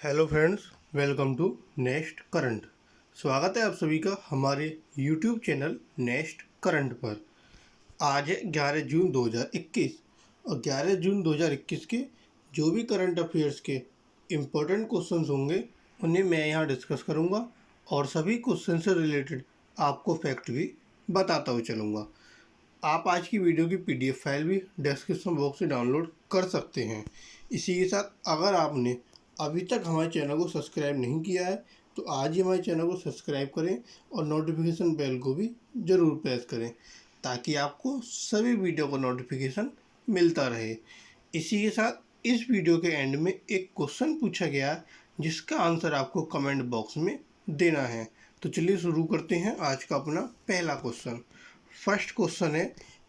Hello friends, welcome to next current. स्वागत है आप सभी का हमारे यूट्यूब चैनल नेक्स्ट करंट पर। आज है 11 जून 2021 और 11 जून 2021 के जो भी करंट अफेयर्स के इम्पोर्टेंट क्वेश्चंस होंगे उन्हें मैं यहाँ डिस्कस करूँगा और सभी क्वेश्चन से रिलेटेड आपको फैक्ट भी बताता हुआ चलूँगा। आप आज की वीडियो की PDF फाइल भी डिस्क्रिप्शन बॉक्स से डाउनलोड कर सकते हैं। इसी के साथ अगर आपने अभी तक हमारे चैनल को सब्सक्राइब नहीं किया है तो आज ही हमारे चैनल को सब्सक्राइब करें और नोटिफिकेशन बेल को भी ज़रूर प्रेस करें ताकि आपको सभी वीडियो का नोटिफिकेशन मिलता रहे। इसी के साथ इस वीडियो के एंड में एक क्वेश्चन पूछा गया है जिसका आंसर आपको कमेंट बॉक्स में देना है। तो चलिए शुरू करते हैं आज का अपना पहला क्वेश्चन। फर्स्ट क्वेश्चन है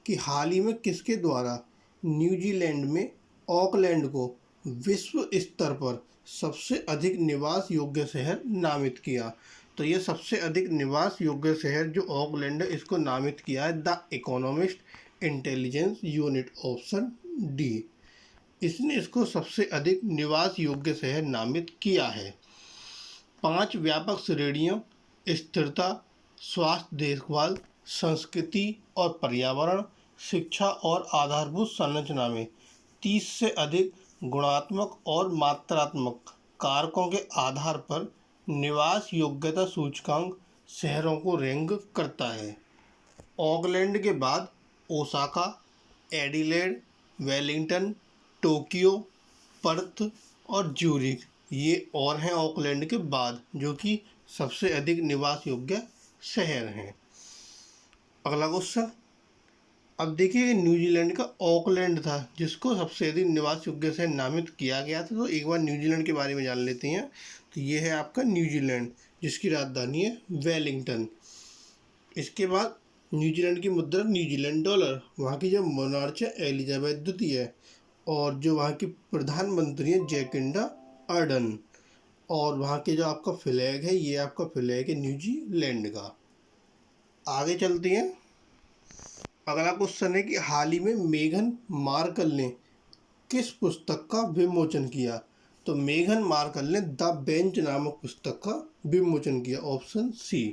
कि हाल ही में किसके द्वारा न्यूजीलैंड में ऑकलैंड को विश्व स्तर पर सबसे अधिक निवास योग्य शहर नामित किया। तो ये सबसे अधिक निवास योग्य शहर जो ऑकलैंड है इसको नामित किया है the economist intelligence unit, option D. इसने इसको सबसे अधिक निवास योग्य शहर नामित किया है। 5 व्यापक श्रेणियों स्थिरता, स्वास्थ्य देखभाल, संस्कृति और पर्यावरण, शिक्षा और आधारभूत संरचना में 30 से अधिक गुणात्मक और मात्रात्मक कारकों के आधार पर निवास योग्यता सूचकांक शहरों को रैंक करता है। ऑकलैंड के बाद Osaka, Adelaide, Wellington, Tokyo, Perth और ज्यूरिख ये और हैं ऑकलैंड के बाद जो कि सबसे अधिक निवास योग्य शहर हैं। अगला क्वेश्चन, अब देखिए न्यूजीलैंड का ऑकलैंड था जिसको सबसे अधिक निवास योग्य शहर नामित किया गया था। तो एक बार न्यूजीलैंड के बारे में जान लेते हैं। तो ये है आपका न्यूजीलैंड जिसकी राजधानी है वेलिंगटन। इसके बाद न्यूजीलैंड की मुद्रा न्यूजीलैंड डॉलर, वहाँ की जो मोनार्च है एलिजाबेथ द्वितीय है और जो वहाँ की प्रधानमंत्री है जैकिंडा अर्डन, और वहाँ के जो आपका फ्लैग है ये आपका फ्लैग है न्यूजीलैंड का। आगे चलते हैं। अगला क्वेश्चन है कि हाल ही में मेघन मार्कल ने किस पुस्तक का विमोचन किया। तो मेघन मार्कल ने द बेंच नामक पुस्तक का विमोचन किया, ऑप्शन सी।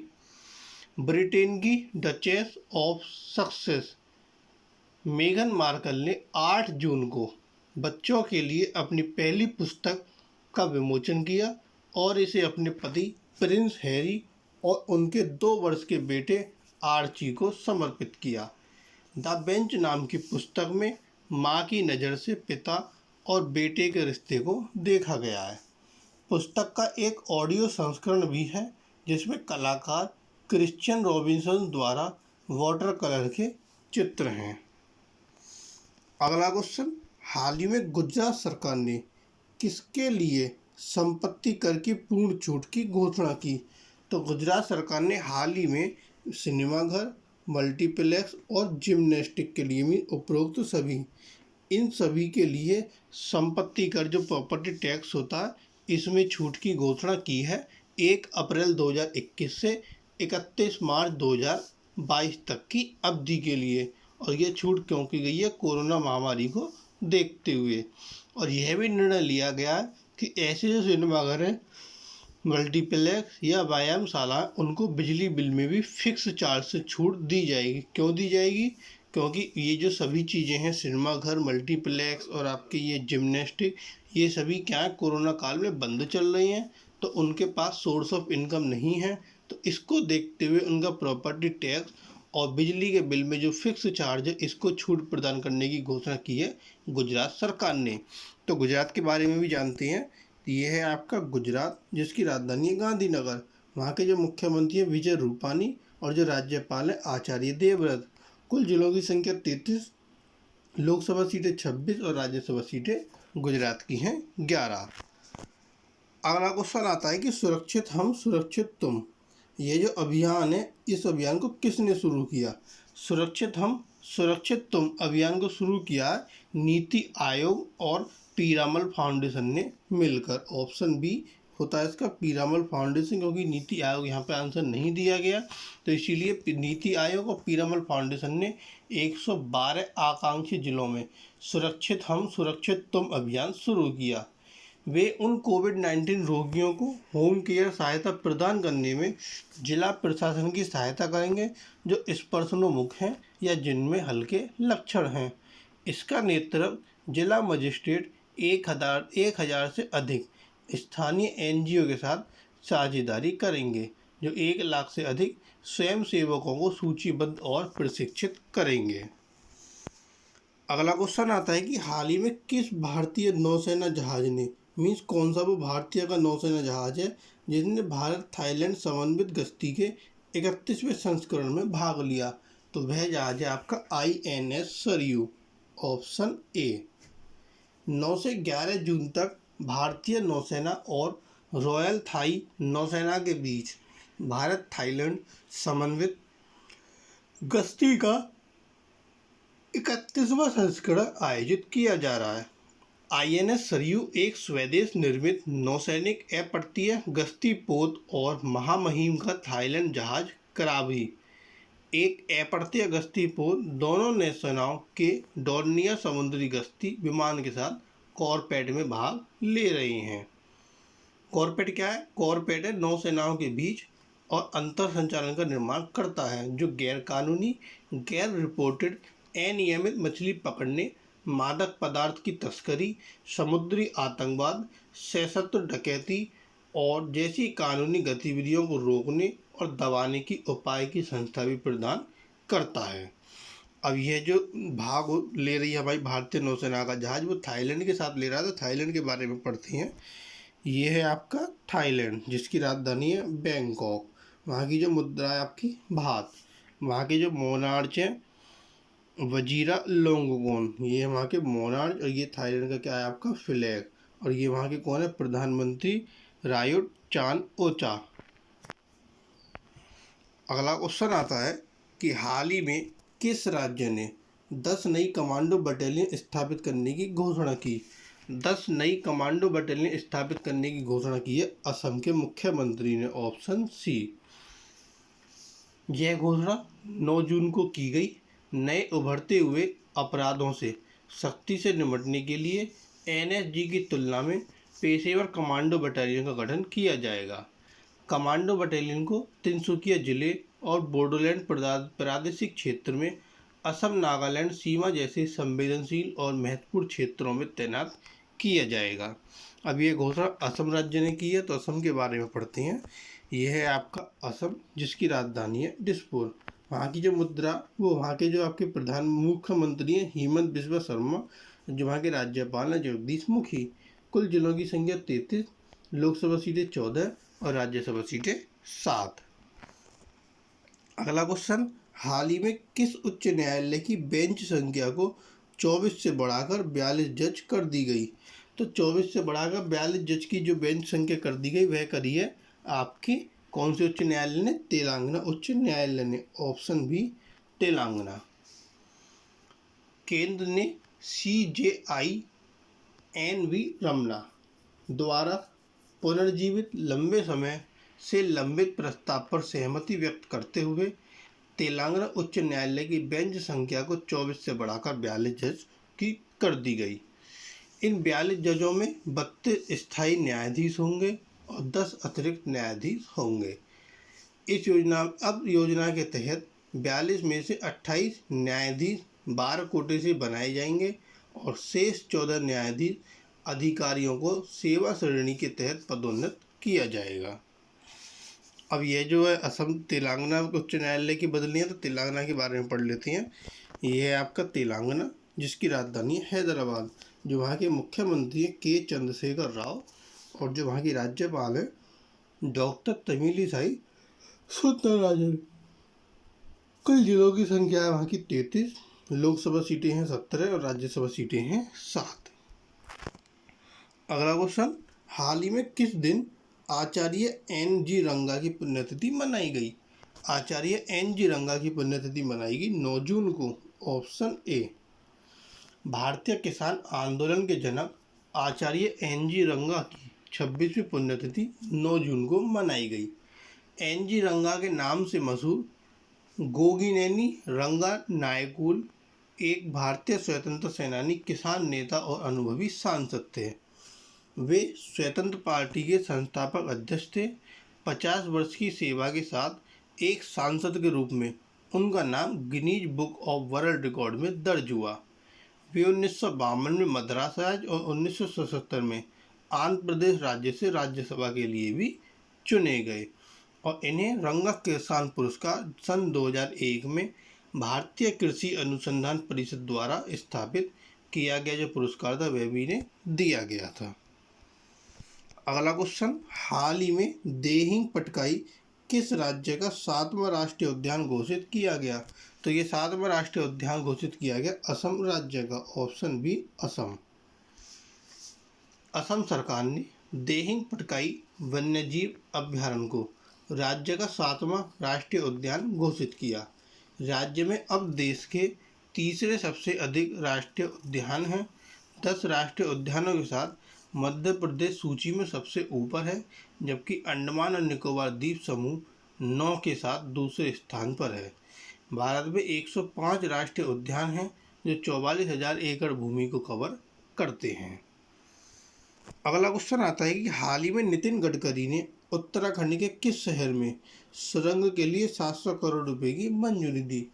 ब्रिटेन की डचेस ऑफ सक्सेस मेघन मार्कल ने 8 जून को बच्चों के लिए अपनी पहली पुस्तक का विमोचन किया और इसे अपने पति प्रिंस हैरी और उनके 2 वर्ष के बेटे आर्ची को समर्पित किया। द बेंच नाम की पुस्तक में माँ की नज़र से पिता और बेटे के रिश्ते को देखा गया है। पुस्तक का एक ऑडियो संस्करण भी है जिसमें कलाकार क्रिश्चियन रॉबिन्सन द्वारा वाटर कलर के चित्र हैं। अगला क्वेश्चन, हाल ही में गुजरात सरकार ने किसके लिए संपत्ति कर की पूर्ण छूट की घोषणा की। तो गुजरात सरकार ने हाल ही में सिनेमाघर, मल्टीप्लेक्स और जिम्नास्टिक के लिए भी उपरोक्त इन सभी के लिए संपत्ति कर जो प्रॉपर्टी टैक्स होता है इसमें छूट की घोषणा की है 1 अप्रैल 2021 से 31 मार्च 2022 तक की अवधि के लिए। और ये छूट क्यों की गई है, कोरोना महामारी को देखते हुए। और यह भी निर्णय लिया गया है कि ऐसे जो सिनेमाघर हैं, मल्टीप्लेक्स या व्यायामशाला उनको बिजली बिल में भी फिक्स चार्ज से छूट दी जाएगी। क्यों दी जाएगी, क्योंकि ये जो सभी चीज़ें हैं सिनेमाघर, मल्टीप्लेक्स और आपके ये जिम्नास्टिक, ये सभी क्या है कोरोना काल में बंद चल रही हैं तो उनके पास सोर्स ऑफ इनकम नहीं है। तो इसको देखते हुए उनका प्रॉपर्टी टैक्स और बिजली के बिल में जो फिक्स चार्ज है इसको छूट प्रदान करने की घोषणा की है गुजरात सरकार ने। तो गुजरात के बारे में भी जानते हैं। ये है आपका गुजरात जिसकी राजधानी है गांधीनगर। वहाँ के जो मुख्यमंत्री है विजय रूपानी और जो राज्यपाल है आचार्य देवव्रत। कुल जिलों की संख्या 33, लोकसभा सीटें 26 और राज्यसभा सीटें गुजरात की हैं 11। अगला क्वेश्चन आता है कि सुरक्षित हम सुरक्षित तुम, ये जो अभियान है इस अभियान को किसने शुरू किया। सुरक्षित हम सुरक्षित तुम अभियान को शुरू किया नीति आयोग और पीरामल फाउंडेशन ने मिलकर, ऑप्शन बी होता है इसका पीरामल फाउंडेशन, क्योंकि नीति आयोग यहाँ पे आंसर नहीं दिया गया तो इसीलिए नीति आयोग और पीरामल फाउंडेशन ने 112 आकांक्षी जिलों में सुरक्षित हम सुरक्षित तुम अभियान शुरू किया। वे उन कोविड-19 रोगियों को होम केयर सहायता प्रदान करने में जिला प्रशासन की सहायता करेंगे जो स्पर्शोन्मुख हैं या जिनमें हल्के लक्षण हैं। इसका नेतृत्व जिला मजिस्ट्रेट 1000 से अधिक स्थानीय एनजीओ के साथ साझेदारी करेंगे जो 1 लाख से अधिक स्वयंसेवकों को सूचीबद्ध और प्रशिक्षित करेंगे। अगला क्वेश्चन आता है कि हाल ही में किस भारतीय नौसेना जहाज ने मीन्स कौन सा वो भारतीय का नौसेना जहाज है जिसने भारत थाईलैंड समन्वित गश्ती के 31वें संस्करण में भाग लिया। तो वह जहाज है आपका INS सरयू, ऑप्शन ए। 9 से 11 जून तक भारतीय नौसेना और रॉयल थाई नौसेना के बीच भारत थाईलैंड समन्वित गश्ती का 31वां संस्करण आयोजित किया जा रहा है। INS सरयू एक स्वदेश निर्मित नौसैनिक अपर्तीय गश्ती पोत और महामहिम का थाईलैंड जहाज करावी एक अपर्तीय गश्ती पोत दोनों नौसेनाओं के डोर्नियर समुद्री गश्ती विमान के साथ कॉर्पेट में भाग ले रहे हैं। कॉर्पेट क्या है? कॉर्पेट है नौसेनाओं के बीच और अंतर संचालन का निर्माण करता है जो गैर कानूनी, गैर रिपोर्टेड, अनियमित मछली पकड़ने, मादक पदार्थ की तस्करी, समुद्री आतंकवाद, सशस्त्र डकैती और जैसी कानूनी गतिविधियों को रोकने और दबाने की उपाय की संस्था भी प्रदान करता है। अब यह जो भाग ले रही है हमारी भारतीय नौसेना का जहाज वो थाईलैंड के साथ ले रहा था। थाईलैंड के बारे में पढ़ते हैं। ये है आपका थाईलैंड जिसकी राजधानी है बैंकॉक। वहाँ की जो मुद्रा है आपकी बात। वहाँ के जो मोनार्च हैं वजीरा लोंगोगोन, ये वहाँ के मोनार्च और ये थाईलैंड का क्या है आपका फ्लैग। और ये वहाँ के कौन है? प्रधानमंत्री रायुट चान ओचा। अगला क्वेश्चन आता है कि हाल ही में किस राज्य ने 10 नई कमांडो बटालियन स्थापित करने की घोषणा की? 10 नई कमांडो बटालियन स्थापित करने की घोषणा की है असम के मुख्यमंत्री ने, ऑप्शन सी। यह घोषणा 9 जून को की गई। नए उभरते हुए अपराधों से सख्ती से निपटने के लिए NSG की तुलना में पेशेवर कमांडो बटालियन का गठन किया जाएगा। कमांडो बटालियन को तिनसुकिया जिले और बोडोलैंड प्रादेशिक क्षेत्र में असम नागालैंड सीमा जैसे संवेदनशील और महत्वपूर्ण क्षेत्रों में तैनात किया जाएगा। अब ये घोषणा असम राज्य ने की है तो असम के बारे में पढ़ते हैं। यह है आपका असम जिसकी राजधानी है दिसपुर। वहाँ की जो मुद्रा वो वहाँ के जो आपके प्रधान मुख्यमंत्री हैं हिमंत बिस्वा शर्मा, जो वहाँ के राज्यपाल हैं जगदीश मुखी। कुल जिलों की संख्या 33, लोकसभा सीटें 14 और राज्यसभा सीटें 7। अगला क्वेश्चन, हाल ही में किस उच्च न्यायालय की बेंच संख्या को 24 से बढ़ाकर 42 जज कर दी गई? तो 24 से बढ़ाकर 42 जज की जो बेंच संख्या कर दी गई वह करी है आपकी कौन से उच्च न्यायालय ने? तेलंगाना उच्च न्यायालय ने, ऑप्शन बी तेलंगाना। केंद्र ने CJI NV रमना द्वारा पुनर्जीवित लंबे समय से लंबित प्रस्ताव पर सहमति व्यक्त करते हुए तेलंगाना उच्च न्यायालय की बेंच संख्या को 24 से बढ़ाकर 42 जज की कर दी गई। इन 42 जजों में 32 स्थायी न्यायाधीश होंगे और 10 अतिरिक्त न्यायाधीश होंगे। इस योजना के तहत 42 में से 28 न्यायाधीश बार कोटे से बनाए जाएंगे और शेष 14 न्यायाधीश अधिकारियों को सेवा श्रेणी के तहत पदोन्नत किया जाएगा। अब यह जो है असम तेलंगाना उच्च न्यायालय की बदली है तो तेलंगाना के बारे में पढ़ लेते हैं। यह है आपका तेलंगाना जिसकी राजधानी है हैदराबाद, जो वहाँ के मुख्यमंत्री हैं के चंद्रशेखर राव और जो वहाँ की राज्यपाल है डॉक्टर तमिलिसाई सुंदरराजन। कुल जिलों की संख्या है वहाँ की 33, लोकसभा सीटें हैं 17 और राज्यसभा सीटें हैं 7। अगला क्वेश्चन, हाल ही में किस दिन आचार्य NG रंगा की पुण्यतिथि मनाई गई? आचार्य NG रंगा की पुण्यतिथि मनाई गई 9 जून को, ऑप्शन ए। भारतीय किसान आंदोलन के जनक आचार्य NG रंगा की 26वीं पुण्यतिथि 9 जून को मनाई गई। NG रंगा के नाम से मशहूर गोगिनेनी रंगा नायकुल एक भारतीय स्वतंत्रता सेनानी, किसान नेता और अनुभवी सांसद थे। वे स्वतंत्र पार्टी के संस्थापक अध्यक्ष थे। 50 वर्ष की सेवा के साथ एक सांसद के रूप में उनका नाम Guinness book of world record में दर्ज हुआ। वे 1952 में मद्रास राज्य और 1977 में आंध्र प्रदेश राज्य से राज्यसभा के लिए भी चुने गए और इन्हें रंगक किसान पुरस्कार सन 2001 में भारतीय कृषि अनुसंधान परिषद द्वारा स्थापित किया गया जो पुरस्कार था वह भी इन्हें दिया गया था। अगला क्वेश्चन, हाल ही में देहिंग पटकाई किस राज्य का 7वां राष्ट्रीय उद्यान घोषित किया गया? तो ये 7वां राष्ट्रीय उद्यान घोषित किया गया असम राज्य का, ऑप्शन बी असम। असम सरकार ने देहिंग पटकाई वन्यजीव अभ्यारण्य को राज्य का 7वां राष्ट्रीय उद्यान घोषित किया। राज्य में अब देश के तीसरे सबसे अधिक राष्ट्रीय उद्यान हैं। 10 राष्ट्रीय उद्यानों के साथ मध्य प्रदेश सूची में सबसे ऊपर है, जबकि अंडमान और निकोबार द्वीप समूह 9 के साथ दूसरे स्थान पर है। भारत में 105 राष्ट्रीय उद्यान हैं जो 44,000 एकड़ भूमि को कवर करते हैं। अगला क्वेश्चन आता है कि हाल ही में नितिन गडकरी ने उत्तराखंड के किस शहर में सुरंग के लिए 700 करोड़ रुपए की मंजूरी दी?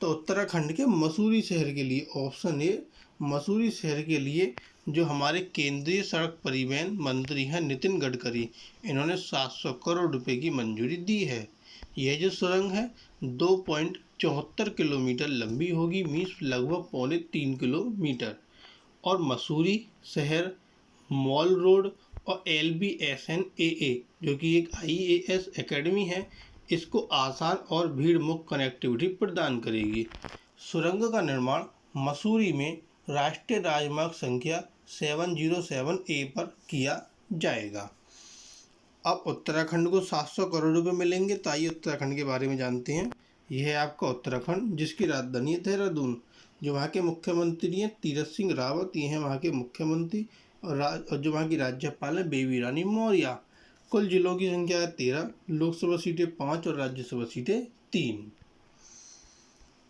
तो उत्तराखंड के मसूरी शहर के लिए, ऑप्शन ए मसूरी शहर के लिए जो हमारे केंद्रीय सड़क परिवहन मंत्री हैं नितिन गडकरी, इन्होंने 700 करोड़ रुपए की मंजूरी दी है। यह जो सुरंग है 2.74 किलोमीटर लंबी होगी, मीन्स लगभग 3.25 किलोमीटर, और मसूरी शहर, मॉल रोड और LBSNAA जो कि एक IAS एकेडमी है, इसको आसान और भीड़ मुक्त कनेक्टिविटी प्रदान करेगी। सुरंग का निर्माण मसूरी में राष्ट्रीय राजमार्ग संख्या 707A पर किया जाएगा। अब उत्तराखंड को 700 करोड़ रुपए मिलेंगे, तो आइए उत्तराखंड के बारे में जानते हैं। यह है आपका उत्तराखंड, जिसकी राजधानी है देहरादून। जो वहाँ के मुख्यमंत्री हैं तीरथ सिंह रावत, ये हैं वहाँ के मुख्यमंत्री, और जो वहाँ की राज्यपाल है बेबी रानी मौर्य। कुल जिलों की संख्या है 13, लोकसभा सीटें 5 और राज्यसभा सीटें 3।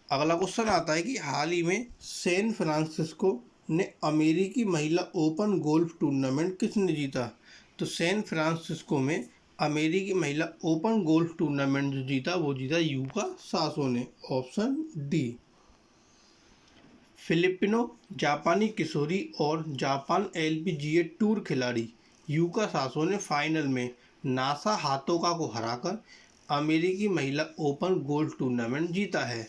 अगला क्वेश्चन आता है कि हाल ही में सैन फ्रांसिस्को ने अमेरिकी महिला ओपन गोल्फ टूर्नामेंट किसने जीता? तो सैन फ्रांसिस्को में अमेरिकी महिला ओपन गोल्फ टूर्नामेंट जो जीता वो जीता यूका सासो ने, ऑप्शन डी। फिलिपिनो जापानी किशोरी और जापान LPGA टूर खिलाड़ी यूका सासो ने फाइनल में नासा हातोका को हराकर अमेरिकी महिला ओपन गोल्फ टूर्नामेंट जीता है।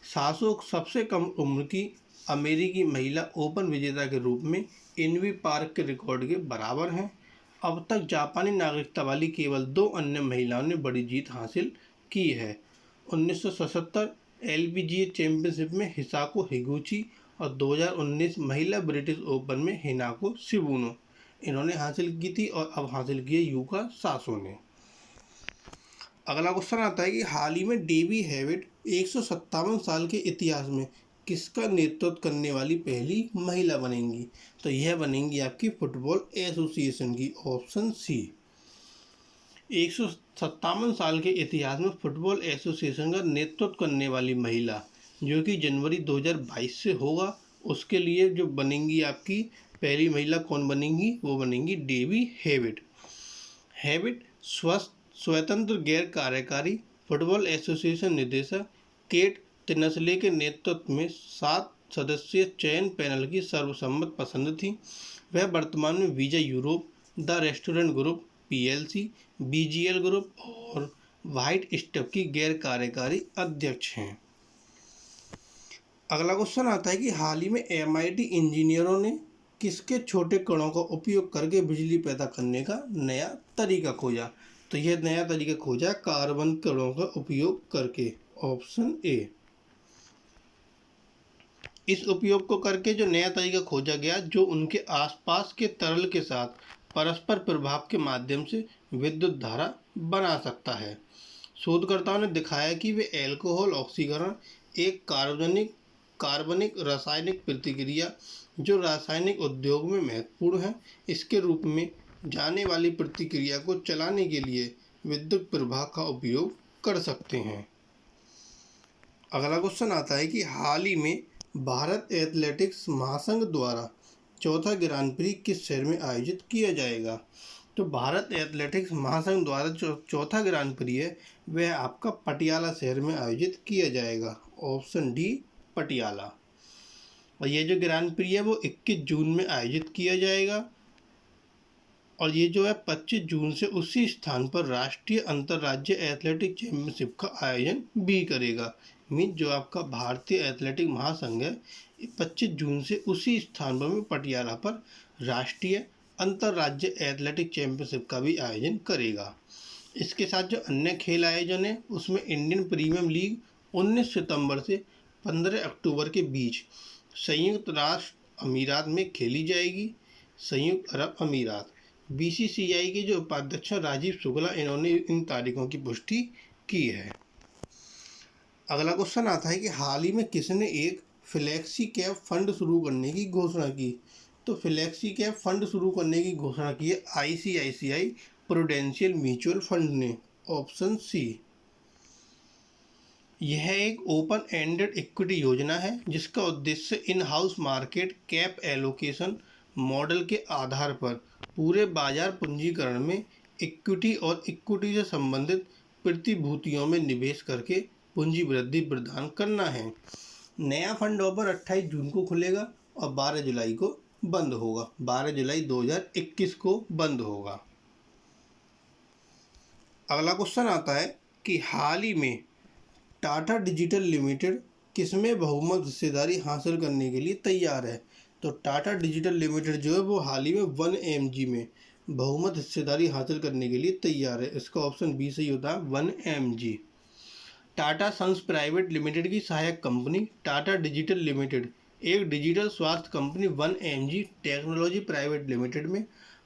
सासो सबसे कम उम्र की अमेरिकी महिला ओपन विजेता के रूप में इनवी पार्क के रिकॉर्ड के बराबर हैं। अब तक जापानी नागरिकता वाली केवल 2 अन्य महिलाओं ने बड़ी जीत हासिल की है। 1977 LPGA चैंपियनशिप में हिसाको हिगुची और 2019 महिला ब्रिटिश ओपन में हिनाको शिबुनो इन्होंने हासिल की थी, और अब हासिल की है यूका सासो ने। अगला क्वेश्चन आता है कि हाल ही में डेवी हेविट 157 साल के इतिहास में किसका नेतृत्व करने वाली पहली महिला बनेंगी? तो यह बनेंगी आपकी फुटबॉल एसोसिएशन की, ऑप्शन सी। 157 साल के इतिहास में फुटबॉल एसोसिएशन का नेतृत्व करने वाली महिला जो कि जनवरी 2022 से होगा, उसके लिए जो बनेंगी आपकी पहली महिला कौन बनेंगी? वो बनेंगी डेवी हेविट। हेविट स्वतंत्र गैर कार्यकारी फुटबॉल एसोसिएशन निदेशक केट तिनसले के नेतृत्व में 7 सदस्यीय चयन पैनल की सर्वसम्मत पसंद थी। वह वर्तमान में विजय Europe, the restaurant group PLC, BGL group और व्हाइट स्टफ की गैर कार्यकारी अध्यक्ष हैं। अगला क्वेश्चन आता है कि हाल ही में MIT इंजीनियरों ने किसके छोटे कणों का उपयोग करके बिजली पैदा करने का नया तरीका खोजा? तो यह नया तरीका खोजा कार्बन कणों का उपयोग करके, ऑप्शन ए। इस उपयोग को करके जो नया तरीका खोजा गया जो उनके आसपास के तरल के साथ परस्पर प्रभाव के माध्यम से विद्युत धारा बना सकता है। शोधकर्ताओं ने दिखाया कि वे अल्कोहल ऑक्सीकरण एक कार्बनिक रासायनिक प्रतिक्रिया जो रासायनिक उद्योग में महत्वपूर्ण है, इसके रूप में जाने वाली प्रतिक्रिया को चलाने के लिए विद्युत प्रवाह का उपयोग कर सकते हैं। अगला क्वेश्चन आता है कि हाल ही में भारत एथलेटिक्स महासंघ द्वारा चौथा ग्रां प्री किस शहर में आयोजित किया जाएगा? तो भारत एथलेटिक्स महासंघ द्वारा चौथा ग्रां प्री है वह आपका पटियाला शहर में आयोजित किया जाएगा। Option D Patiala. और ये जो ग्रां प्री है वो 21 जून में आयोजित किया जाएगा और ये जो है 25 जून से उसी स्थान पर राष्ट्रीय अंतर्राज्य एथलेटिक चैंपियनशिप का आयोजन भी करेगा। मीन जो आपका भारतीय एथलेटिक महासंघ है 25 जून से उसी स्थान पर पटियाला पर राष्ट्रीय अंतर्राज्य एथलेटिक चैंपियनशिप का भी आयोजन करेगा। इसके साथ जो अन्य खेल आयोजन है उसमें इंडियन प्रीमियर लीग 19 सितंबर से 15 अक्टूबर के बीच संयुक्त राष्ट्र अमीरात में खेली जाएगी। संयुक्त अरब अमीरात। बीसीसीआई के जो उपाध्यक्ष राजीव शुक्ला इन्होंने इन तारीखों की पुष्टि की है। अगला क्वेश्चन आता है कि हाल ही में किसने एक फ्लेक्सी कैप फंड शुरू करने की घोषणा की? तो फ्लेक्सी कैप फंड शुरू करने की घोषणा की है आईसीआईसीआई प्रूडेंशियल म्यूचुअल फंड ने। Option C. यह एक ओपन एंडेड इक्विटी योजना है जिसका उद्देश्य in house market cap allocation model के आधार पर पूरे बाजार पूंजीकरण में इक्विटी और इक्विटी से संबंधित प्रतिभूतियों में निवेश करके पूंजी वृद्धि प्रदान करना है। नया फंड ऑफर 28 जून को खुलेगा और 12 जुलाई को बंद होगा। 12 जुलाई 2021 को बंद होगा। अगला क्वेश्चन आता है कि हाल ही में टाटा डिजिटल लिमिटेड किसमें बहुमत हिस्सेदारी हासिल करने के लिए तैयार है? तो टाटा डिजिटल लिमिटेड जो है वो हाल ही में 1mg में बहुमत हिस्सेदारी हासिल करने के लिए तैयार है। इसका ऑप्शन बी सही होता है 1mg। Tata sons private limited की सहायक कंपनी टाटा डिजिटल लिमिटेड एक डिजिटल स्वास्थ्य company 1mg technology private limited में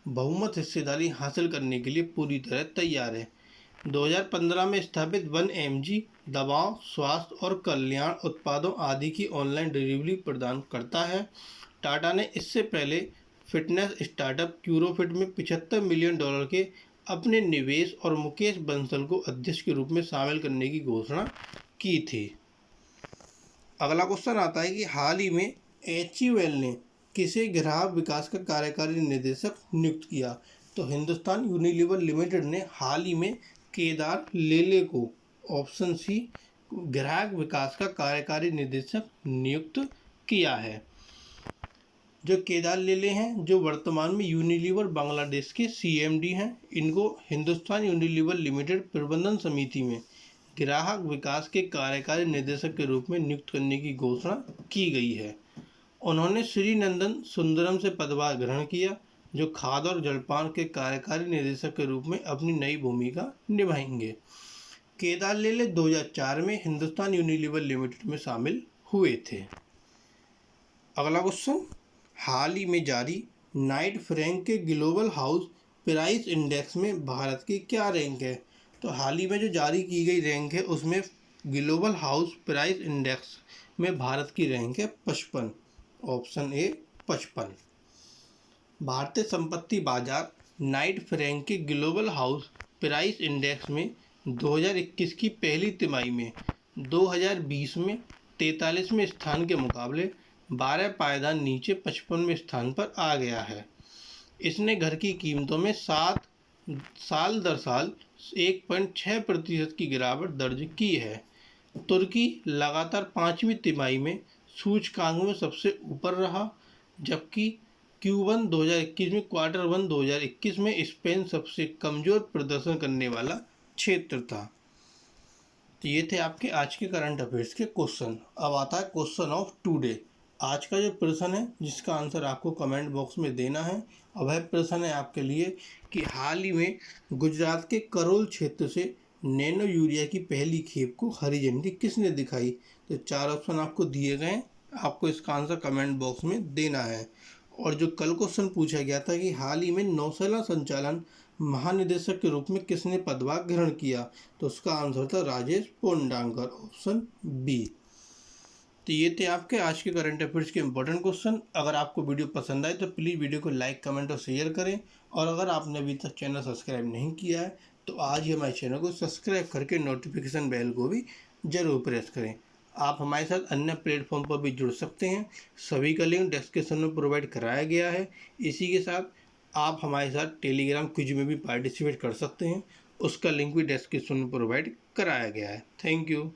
बहुमत हिस्सेदारी हासिल करने के लिए पूरी तरह तैयार है। 2015 में स्थापित 1mg दवाओं, स्वास्थ्य और कल्याण उत्पादों आदि की ऑनलाइन डिलीवरी प्रदान करता है। टाटा ने इससे पहले फिटनेस स्टार्टअप क्यूरोफिट में $75 मिलियन के अपने निवेश और मुकेश बंसल को अध्यक्ष के रूप में शामिल करने की घोषणा की थी। अगला क्वेश्चन आता है कि हाल ही में HUL ने किसे ग्राहक विकास का कार्यकारी निदेशक नियुक्त किया? तो हिंदुस्तान यूनिलीवर लिमिटेड ने हाल ही में केदार लेले को ऑप्शन सी ग्राहक विकास का कार्यकारी निदेशक नियुक्त किया है। जो केदार लेले हैं जो वर्तमान में यूनिलीवर बांग्लादेश के CMD हैं, इनको हिंदुस्तान यूनिलीवर लिमिटेड प्रबंधन समिति में ग्राहक विकास के कार्यकारी निदेशक के रूप में नियुक्त करने की घोषणा की गई है। उन्होंने श्री नंदन सुंदरम से पदभार ग्रहण किया जो खाद्य और जलपान के कार्यकारी निदेशक के रूप में अपनी नई भूमिका निभाएंगे। केदार लेले 2004 में हिंदुस्तान यूनिलीवर लिमिटेड में शामिल हुए थे। अगला क्वेश्चन, हाल ही में जारी नाइट फ्रैंक के ग्लोबल हाउस प्राइस इंडेक्स में भारत की क्या रैंक है? तो हाल ही में जो जारी की गई रैंक है उसमें ग्लोबल हाउस प्राइस इंडेक्स में भारत की रैंक है 55। Option A 55। भारतीय संपत्ति बाजार नाइट फ्रैंक के ग्लोबल हाउस प्राइस इंडेक्स में 2021 की पहली तिमाही में 2020 में 43वें स्थान के मुकाबले 12 पायदान नीचे 55वें स्थान पर आ गया है। इसने घर की कीमतों में साल दर साल 1.6% की गिरावट दर्ज की है। तुर्की लगातार 5वीं तिमाही में सूचकांक में सबसे ऊपर रहा, जबकि Q1 2021 में Q1 2021 में स्पेन सबसे कमज़ोर प्रदर्शन करने वाला क्षेत्र था। तो ये थे आपके आज के करंट अफेयर्स के क्वेश्चन। अब आता है क्वेश्चन ऑफ टुडे। आज का जो प्रश्न है जिसका आंसर आपको कमेंट बॉक्स में देना है। अब वह प्रश्न है आपके लिए कि हाल ही में गुजरात के करोल क्षेत्र से नैनो यूरिया की पहली खेप को हरी झंडी किसने दिखाई? तो 4 ऑप्शन आपको दिए गए हैं, आपको इसका आंसर कमेंट बॉक्स में देना है। और जो कल क्वेश्चन पूछा गया था कि हाल ही में नौसेना संचालन महानिदेशक के रूप में किसने पदभार ग्रहण किया? तो उसका आंसर था राजेश पोंडांकर। Option B. तो ये थे आपके आज के करंट अफेयर्स के इंपॉर्टेंट क्वेश्चन। अगर आपको वीडियो पसंद आए तो प्लीज़ वीडियो को लाइक, कमेंट और शेयर करें। और अगर आपने अभी तक चैनल सब्सक्राइब नहीं किया है तो आज ही हमारे चैनल को सब्सक्राइब करके नोटिफिकेशन बेल को भी ज़रूर प्रेस करें। आप हमारे साथ अन्य प्लेटफॉर्म पर भी जुड़ सकते हैं। सभी का लिंक डिस्क्रिप्शन में प्रोवाइड कराया गया है। इसी के साथ आप हमारे साथ टेलीग्राम क्विज में भी पार्टिसिपेट कर सकते हैं, उसका लिंक भी डिस्क्रिप्शन में प्रोवाइड कराया गया है। Thank you.